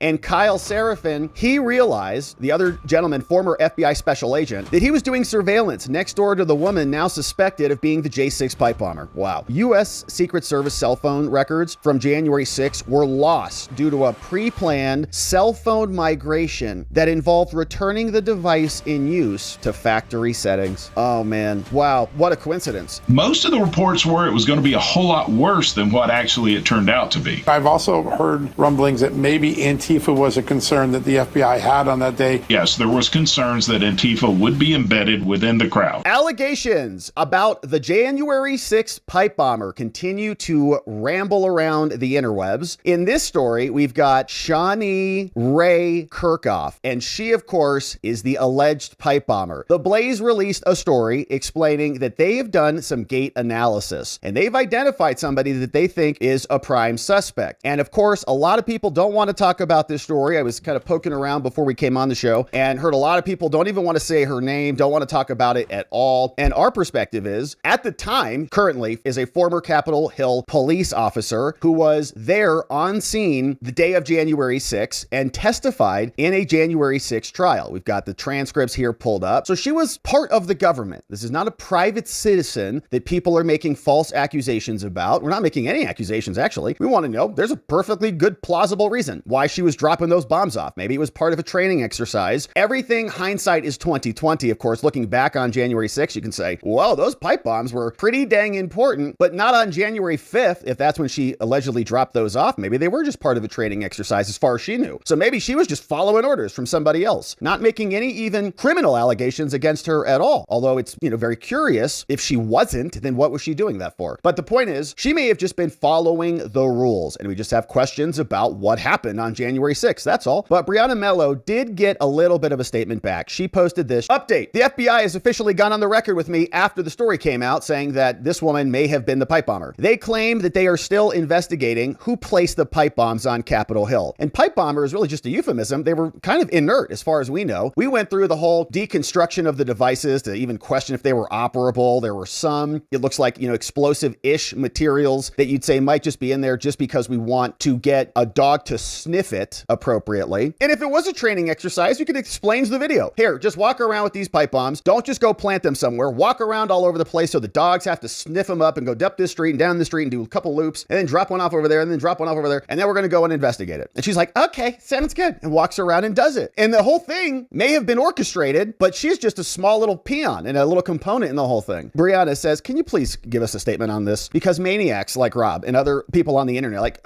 And Kyle Seraphin, he realized, the other gentleman, former FBI special agent, that he was doing surveillance next door to the woman now suspected of being the J6 pipe bomber. Wow. U.S. Secret Service cell phone records from January 6 were lost due to a pre-planned cell phone migration that involved returning the device in use to factory settings. Oh man, wow, what a coincidence. Most of the reports were it was going to be a whole lot worse than what actually it turned out to be. I've also heard rumblings that maybe Antifa was a concern that the FBI had on that day. Yes, there was concerns that Antifa would be embedded within the crowd. Allegations about the January 6th pipe bomber continue to ramble around the interwebs. In this story, we've got Shawnee Ray Kirchhoff, and she, of course, is the alleged pipe bomber. The Blaze released a story explaining that they have done some Gait analysis, and they've identified somebody that they think is a prime suspect. And of course, a lot of people don't want to talk about this story. I was kind of poking around before we came on the show and heard a lot of people don't even want to say her name, don't want to talk about it at all. And our perspective is, at the time, currently, is a former Capitol Hill police officer who was there on scene the day of January 6th and testified in a January 6th trial. We've got the transcripts here pulled up. So she was part of the government. This is not a private citizen that people are making false accusations about. We're not making any accusations, actually. We want to know there's a perfectly good, plausible reason why she was dropping those bombs off. Maybe it was part of a training exercise. Everything, hindsight is 2020. Of course, looking back on January 6th, you can say, whoa, those pipe bombs were pretty dang important, but not on January 5th, if that's when she allegedly dropped those off. Maybe they were just part of a training exercise as far as she knew. So maybe she was just following orders from somebody else, not making any even criminal allegations against her at all. Although it's, very curious, if she wasn't, then what was she doing that for? But the point is, she may have just been following the rules, and we just have questions about what happened on January 6th, that's all. But Breonna Mello did get a little bit of a statement back. She posted this update. The FBI has officially gone on the record with me after the story came out saying that this woman may have been the pipe bomber. They claim that they are still investigating who placed the pipe bombs on Capitol Hill. And pipe bomber is really just a euphemism. They were kind of inert as far as we know. We went through the whole deconstruction of the devices to even question if they were operable. There were some, it looks like, explosive-ish materials that you'd say might just be in there just because we want to get a dog to sniff it appropriately. And if it was a training exercise, you could explain the video. Here, just walk around with these pipe bombs. Don't just go plant them somewhere. Walk around all over the place so the dogs have to sniff them up and go up this street and down the street and do a couple loops and then drop one off over there and then drop one off over there. And then we're going to go and investigate it. And she's like, okay, sounds good. And walks around and does it. And the whole thing may have been orchestrated, but she's just a small little peon and a little component in the whole thing. Brianna says, can you please give us a statement on this? Because maniacs like Rob and other people on the internet, like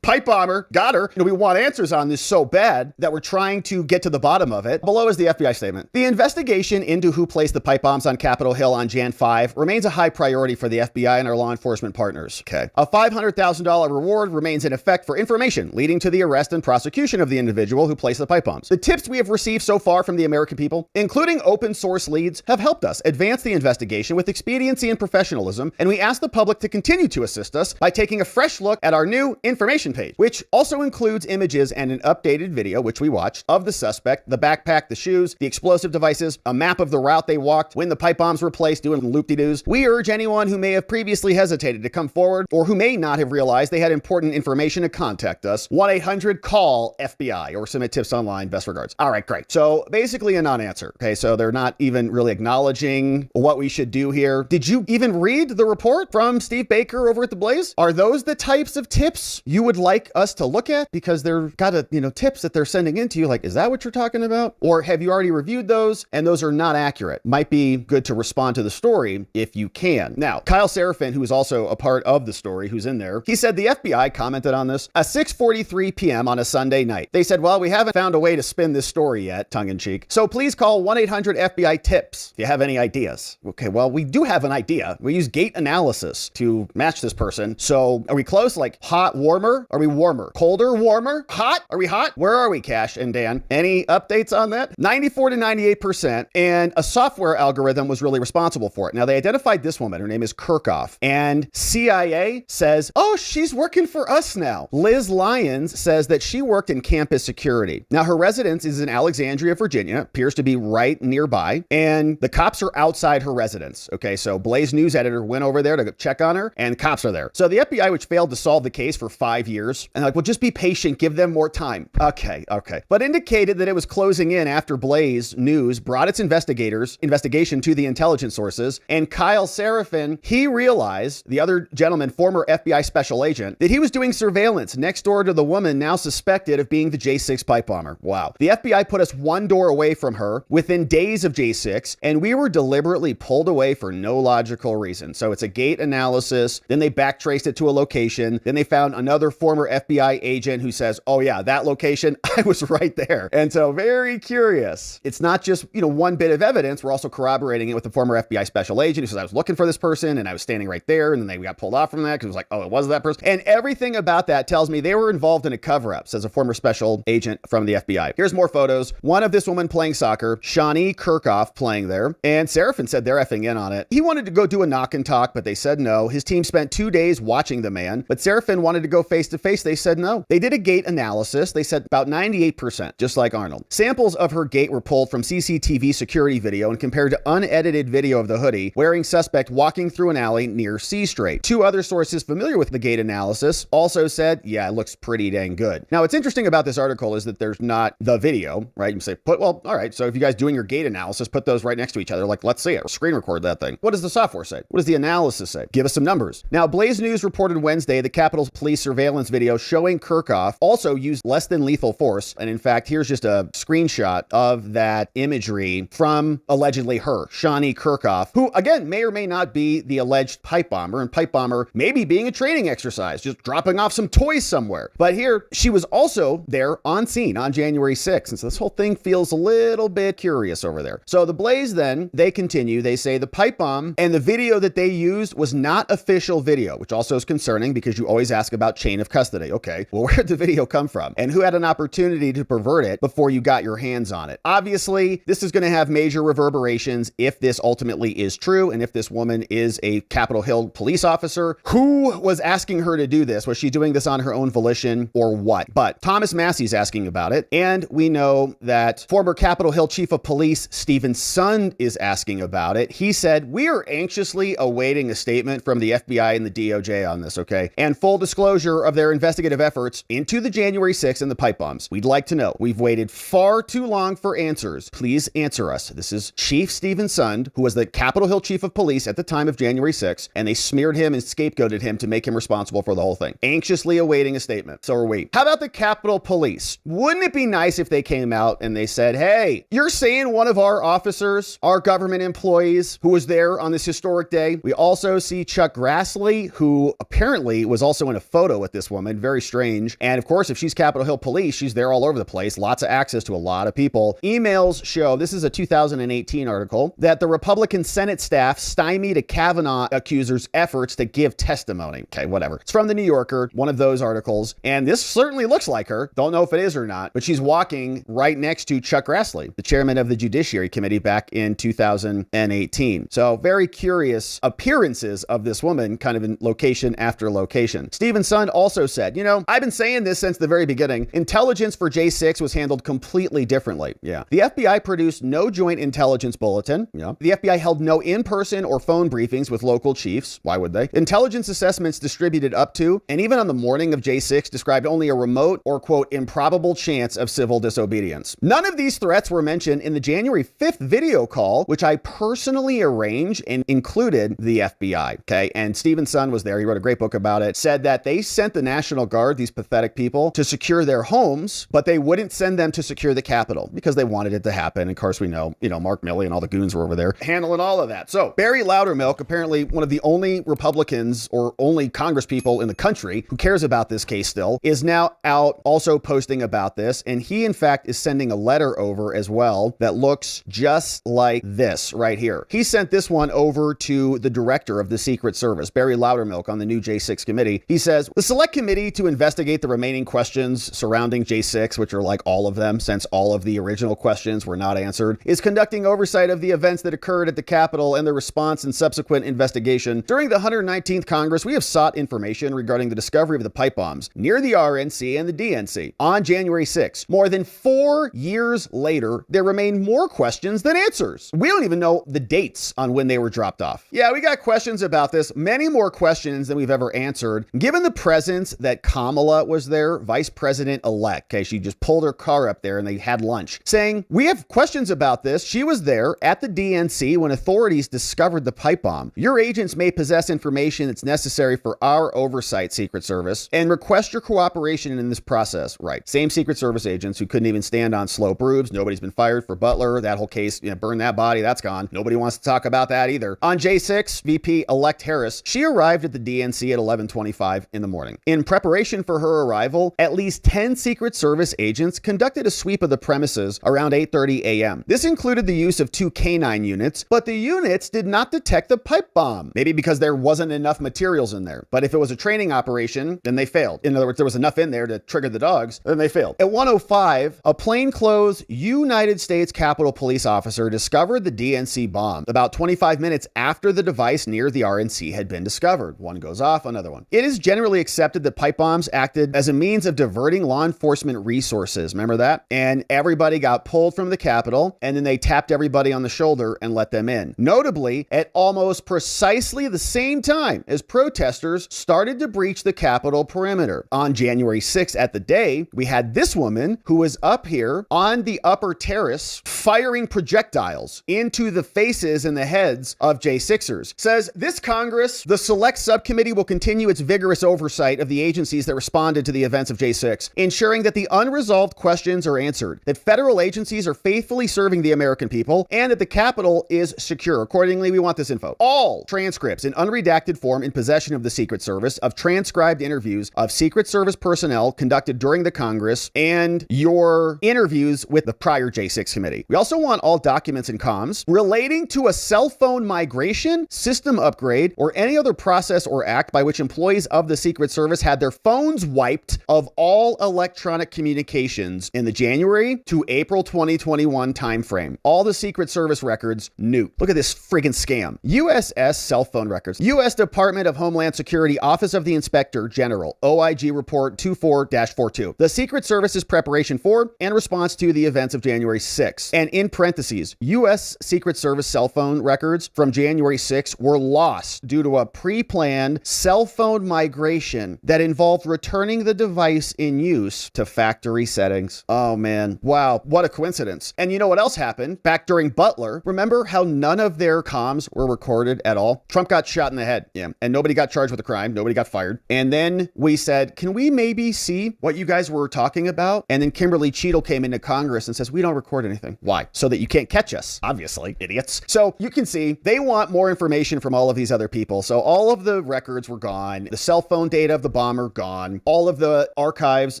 pipe bomber, got her. We want answers on this so bad that we're trying to get to the bottom of it. Below is the FBI statement. The investigation into who placed the pipe bombs on Capitol Hill on Jan 5 remains a high priority for the FBI and our law enforcement partners. Okay. A $500,000 reward remains in effect for information leading to the arrest and prosecution of the individual who placed the pipe bombs. The tips we have received so far from the American people, including open source leads, have helped us advance the investigation with expediency and professionalism, and we ask the public to continue to assist us by taking a fresh look at our new information page, which also includes images and an updated video, which we watched, of the suspect, the backpack, the shoes, the explosive devices, a map of the route they walked when the pipe bombs were placed, doing loop-de-doos. We urge anyone who may have previously hesitated to come forward or who may not have realized they had important information to contact us. 1-800-CALL-FBI or submit tips online. Best regards. All right, great. So basically a non-answer. Okay, so they're not even really acknowledging what we should do here. Did you even read the report from Steve Baker over at The Blaze? Are those the types of tips you would like us to look at? Because they're got tips that they're sending into you. Like, is that what you're talking about? Or have you already reviewed those and those are not accurate? Might be good to respond to the story if you can. Now, Kyle Seraphin, who is also a part of the story, who's in there, he said the FBI commented on this at 6:43 p.m. on a Sunday night. They said, well, we haven't found a way to spin this story yet, tongue in cheek. So please call 1-800-FBI-TIPS if you have any ideas. Okay, well, we do have an idea. We use Gait analysis to match this person. So are we close? Like hot, warmer? Are we warmer? Colder, warmer? Hot? Are we hot? Where are we, Cash and Dan? Any updates on that? 94 to 98%. And a software algorithm was really responsible for it. Now, they identified this woman. Her name is Kirchhoff. And CIA says, oh, she's working for us now. Liz Lyons says that she worked in campus security. Now, her residence is in Alexandria, Virginia, appears to be right nearby. And the cops are outside her residence. Okay, so Blaze News editor went over there to check on her and cops are there. So the FBI, which failed to solve the case for 5 years, and like, well, just be patient, give them more time. Okay. But indicated that it was closing in after Blaze News brought its investigation to the intelligence sources, and Kyle Seraphin, he realized, the other gentleman, former FBI special agent, that he was doing surveillance next door to the woman now suspected of being the J6 pipe bomber. Wow. The FBI put us one door away from her within days of J6, and we were deliberately pulled away for no logical reason. So it's a Gait analysis. Then they backtraced it to a location. Then they found another former FBI agent who says, oh yeah, that location, I was right there. And so very curious. It's not just, one bit of evidence. We're also corroborating it with the former FBI special agent who says, I was looking for this person and I was standing right there. And then they got pulled off from that because it was like, oh, it was that person. And everything about that tells me they were involved in a cover-up, says a former special agent from the FBI. Here's more photos. One of this woman playing soccer, Shawnee Kirkhoff playing there. And Seraphin said they're effing in on it. He wanted to go do a knock and talk, but they said no. His team spent 2 days watching the man, but Seraphin wanted to go face to face. They said no. They did a Gait analysis. They said about 98%, just like Arnold. Samples of her Gait were pulled from CCTV security video and compared to unedited video of the hoodie wearing suspect walking through an alley near C Street. 2 other sources familiar with the Gait analysis also said, yeah, it looks pretty dang good. Now, what's interesting about this article is that there's not the video, right? You say, all right, so if you guys doing your Gait analysis, put those right next to each other. Like, let's see it. Screen record that thing. What does the software say? What does the analysis say? Give us some numbers. Now, Blaze News reported Wednesday the Capitol Police surveillance video showing Kirkhoff also used less than lethal force. And in fact, here's just a screenshot of that imagery from allegedly her, Shawnee Kirkhoff, who again may or may not be the alleged pipe bomber, and pipe bomber maybe being a training exercise, just dropping off some toys somewhere. But here, she was also there on scene on January 6th. And so this whole thing feels a little bit curious over there. So the Blaze then, they continue, they say the pipe bomb and the video that they used was not official video, which also is concerning because you always ask about chain of custody. Okay, well, where did the video come from? And who had an opportunity to pervert it before you got your hands on it? Obviously, this is going to have major reverberations if this ultimately is true and if this woman is a Capitol Hill police officer. Who was asking her to do this? Was she doing this on her own volition or what? But Thomas Massey's asking about it. And we know that former Capitol Hill Chief of Police Stephen Sund is asking about it. He said, we are anxiously awaiting a statement from the FBI and the DOJ on this, okay? And full disclosure of their investigative efforts into the January 6th and the pipe bombs. We'd like to know. We've waited far too long for answers. Please answer us. This is Chief Stephen Sund, who was the Capitol Hill Chief of Police at the time of January 6th, and they smeared him and scapegoated him to make him responsible for the whole thing. Anxiously awaiting a statement. So are we. How about the Capitol Police? Wouldn't it be nice if they came out and they said, hey, you're saying one of our officers, our government employees who was there on this historic day? We also see Chuck Grassley, who apparently was also in a photo with this woman. Very strange. And of course, if she's Capitol Hill Police, she's there all over the place. Lots of access to a lot of people. Emails show, this is a 2018 article, that the Republican Senate staff stymied a Kavanaugh accuser's efforts to give testimony. Okay, whatever. It's from the New Yorker, one of those articles. And this certainly looks like her. Don't know if it is or not, but she's walking right next to Chuck Grassley, the chairman of the Judiciary Committee back in 2018. So very curious appearances of this woman kind of in location after location. Stephen Sund also said, I've been saying this since the very beginning. Intelligence for J6 was handled completely differently. Yeah. The FBI produced no joint intelligence bulletin. Yeah. The FBI held no in-person or phone briefings with local chiefs. Why would they? Intelligence assessments distributed up to, and even on the morning of J6, described only a remote or, quote, improbable chance of civil disobedience. None of these threats were mentioned in the January 5th video call, which I personally arranged and included the FBI. Okay. And Stephen Sund was there. He wrote a great book about it. Said that they sent the National Guard, these pathetic people, to secure their homes, but they wouldn't send them to secure the Capitol because they wanted it to happen. And of course, we know, Mark Milley and all the goons were over there handling all of that. So Barry Loudermilk, apparently one of the only Republicans or only Congress people in the country who cares about this case still, is now out also posting about this. And he, in fact, is sending a letter over as well that looks just like this right here. He sent this one over to the director of the Secret Service, Barry Loudermilk, on the new J6 committee. He says, the select committee to investigate the remaining questions surrounding J6, which are like all of them, since all of the original questions were not answered, is conducting oversight of the events that occurred at the Capitol and the response and subsequent investigation. During the 119th Congress, we have sought information regarding the discovery of the pipe bombs near the RNC and the DNC on January 6th. More than 4 years later, there remain more questions than answers. We don't even know the dates on when they were dropped off. Yeah, we got questions about this, many more questions than we've ever answered. Given the presence that Kamala was there, vice president-elect. Okay, she just pulled her car up there and they had lunch, saying, "We have questions about this. She was there at the DNC when authorities discovered the pipe bomb. Your agents may possess information that's necessary for our oversight, Secret Service, and request your cooperation in this process." Right. Same Secret Service agents who couldn't even stand on slope roofs. Nobody's been fired for Butler. That whole case, burn that body, that's gone. Nobody wants to talk about that either. On J6, VP-elect Harris, she arrived at the DNC at 11:25 in the morning. In preparation for her arrival, at least 10 Secret Service agents conducted a sweep of the premises around 8:30 a.m. This included the use of 2 K9 units, but the units did not detect the pipe bomb. Maybe because there wasn't enough materials in there. But if it was a training operation, then they failed. In other words, there was enough in there to trigger the dogs, then they failed. At 1:05, a plainclothes United States Capitol Police officer discovered the DNC bomb about 25 minutes after the device near the RNC had been discovered. One goes off, another one. It is generally accepted that pipe bombs acted as a means of diverting law enforcement resources. Remember that? And everybody got pulled from the Capitol, and then they tapped everybody on the shoulder and let them in. Notably, at almost precisely the same time as protesters started to breach the Capitol perimeter. On January 6th at the day, we had this woman who was up here on the upper terrace firing projectiles into the faces and the heads of J6ers. Says, "This Congress, the Select Subcommittee will continue its vigorous oversight of the agencies that responded to the events of J6, ensuring that the unresolved questions are answered, that federal agencies are faithfully serving the American people, and that the Capitol is secure. Accordingly, we want this info. All transcripts in unredacted form in possession of the Secret Service of transcribed interviews of Secret Service personnel conducted during the Congress and your interviews with the prior J6 committee. We also want all documents and comms relating to a cell phone migration, system upgrade, or any other process or act by which employees of the Secret Service had their phones wiped of all electronic communications in the January to April 2021 timeframe. All the Secret Service records nuked." Look at this friggin' scam. USS cell phone records. U.S. Department of Homeland Security, Office of the Inspector General, OIG Report 24-42. The Secret Service's preparation for and response to the events of January 6. And in parentheses, U.S. Secret Service cell phone records from January 6 were lost due to a pre-planned cell phone migration that involved returning the device in use to factory settings. Oh man. Wow. What a coincidence. And you know what else happened? Back during Butler, remember how none of their comms were recorded at all? Trump got shot in the head. Yeah. And nobody got charged with a crime. Nobody got fired. And then we said, can we maybe see what you guys were talking about? And then Kimberly Cheadle came into Congress and says, we don't record anything. Why? So that you can't catch us. Obviously, idiots. So you can see they want more information from all of these other people. So all of the records were gone. The cell phone data of the bomber gone. All of the archives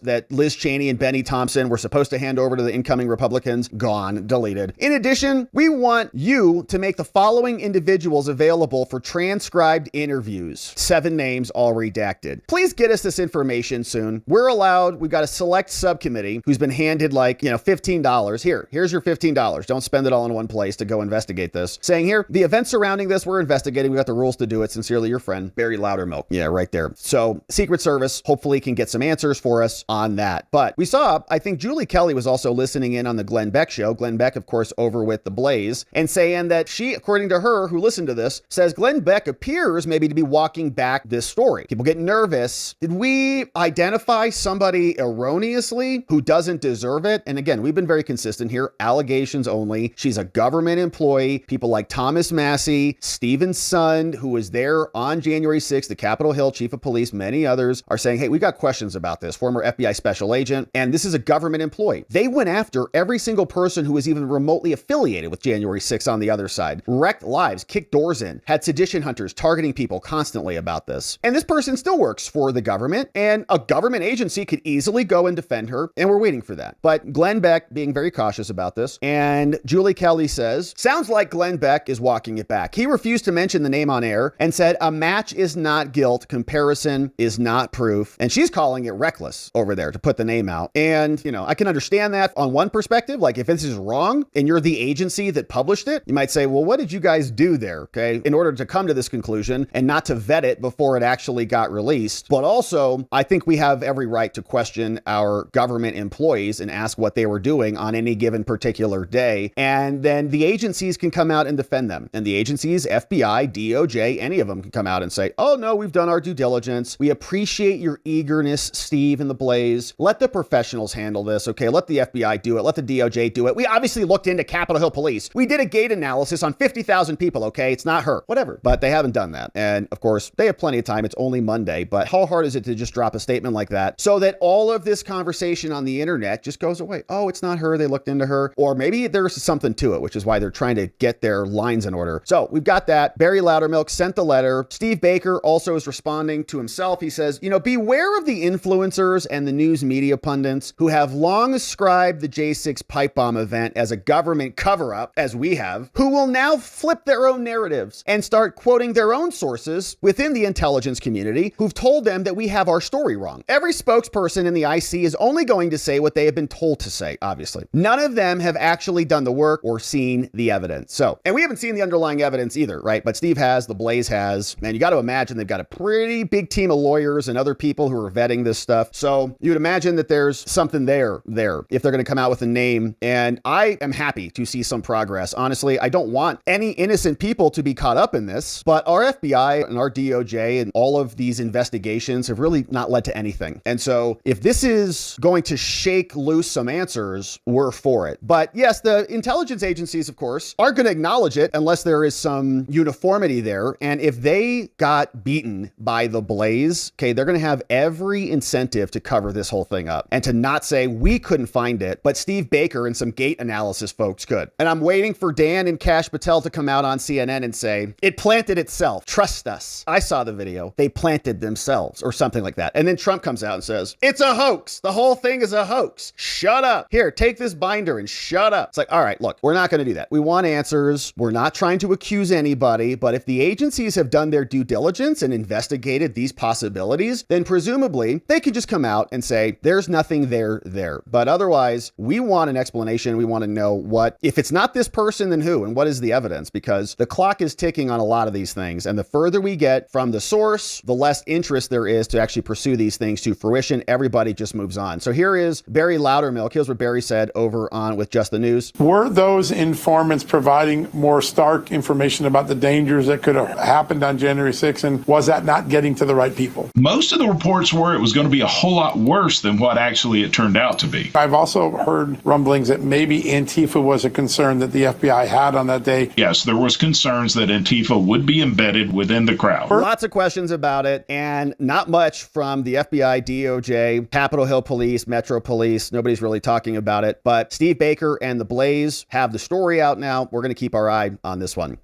that Liz Cheney and Benny Thompson were supposed to hand over to the incoming Republicans, gone, deleted. In addition, we want you to make the following individuals available for transcribed interviews. 7 names, all redacted. Please get us this information soon. We've got a select subcommittee who's been handed $15. Here's your $15. Don't spend it all in one place to go investigate this. Saying here, the events surrounding this we're investigating. We got the rules to do it. Sincerely, your friend, Barry Loudermilk. Yeah, right there. So Secret Service hopefully can get some answers for us on that. But we saw, I think Julie Kelly was also listening in on the Glenn Beck show. Glenn Beck, of course, over with The Blaze, and saying that she, according to her, who listened to this, says Glenn Beck appears maybe to be walking back this story. People get nervous. Did we identify somebody erroneously who doesn't deserve it? And again, we've been very consistent here. Allegations only. She's a government employee. People like Thomas Massey, Stephen Sund, who was there on January 6th, the Capitol Hill chief of police, many others are saying, hey, we got questions about this. Former FBI special agent, and this is a government employee. They went after every single person who was even remotely affiliated with January 6th on the other side, wrecked lives, kicked doors in, had sedition hunters targeting people constantly about this. And this person still works for the government, and a government agency could easily go and defend her, and we're waiting for that. But Glenn Beck being very cautious about this, and Julie Kelly says, sounds like Glenn Beck is walking it back. He refused to mention the name on air and said a match is not guilt, comparison is not proof. And she's calling it reckless over there to put the name out. And, I can understand that on one perspective, like if this is wrong and you're the agency that published it, you might say, well, what did you guys do there? Okay, in order to come to this conclusion and not to vet it before it actually got released. But also, I think we have every right to question our government employees and ask what they were doing on any given particular day. And then the agencies can come out and defend them. And the agencies, FBI, DOJ, any of them can come out and say, oh no, we've done our due diligence. We appreciate your eagerness, Steve Steve and the Blaze, let the professionals handle this, okay? Let the FBI do it. Let the DOJ do it. We obviously looked into Capitol Hill Police. We did a Gait analysis on 50,000 people, okay? It's not her. Whatever. But they haven't done that. And of course, they have plenty of time. It's only Monday. But how hard is it to just drop a statement like that so that all of this conversation on the internet just goes away? Oh, it's not her. They looked into her. Or maybe there's something to it, which is why they're trying to get their lines in order. So we've got that. Barry Loudermilk sent the letter. Steve Baker also is responding to himself. He says, beware of the influencers and the news media pundits who have long ascribed the J6 pipe bomb event as a government cover-up, as we have, who will now flip their own narratives and start quoting their own sources within the intelligence community who've told them that we have our story wrong. Every spokesperson in the IC is only going to say what they have been told to say, obviously. None of them have actually done the work or seen the evidence. And we haven't seen the underlying evidence either, right? But Steve has, the Blaze has, and you got to imagine they've got a pretty big team of lawyers and other people who are vetting this stuff. So you'd imagine that there's something there if they're going to come out with a name. And I am happy to see some progress. Honestly, I don't want any innocent people to be caught up in this, but our FBI and our DOJ and all of these investigations have really not led to anything. And so if this is going to shake loose some answers, we're for it. But yes, the intelligence agencies, of course, aren't going to acknowledge it unless there is some uniformity there. And if they got beaten by the Blaze, okay, they're going to have every incentive to cover this whole thing up and to not say we couldn't find it, but Steve Baker and some Gait analysis folks could. And I'm waiting for Dan and Kash Patel to come out on CNN and say, it planted itself. Trust us. I saw the video. They planted themselves or something like that. And then Trump comes out and says, it's a hoax. The whole thing is a hoax. Shut up. Here, take this binder and shut up. It's like, all right, look, we're not going to do that. We want answers. We're not trying to accuse anybody, but if the agencies have done their due diligence and investigated these possibilities, then presumably they could just come out and say, there's nothing there. But otherwise, we want an explanation. We want to know what, if it's not this person, then who, and what is the evidence? Because the clock is ticking on a lot of these things. And the further we get from the source, the less interest there is to actually pursue these things to fruition. Everybody just moves on. So here is Barry Loudermilk. Here's what Barry said over on with Just the News. Were those informants providing more stark information about the dangers that could have happened on January 6th? And was that not getting to the right people? Most of the reports were it was going to be a whole lot worse than what actually it turned out to be. I've also heard rumblings that maybe Antifa was a concern that the FBI had on that day. Yes, there was concerns that Antifa would be embedded within the crowd. Lots of questions about it, and not much from the FBI, DOJ, Capitol Hill Police, Metro Police. Nobody's really talking about it. But Steve Baker and the Blaze have the story out now. We're going to keep our eye on this one.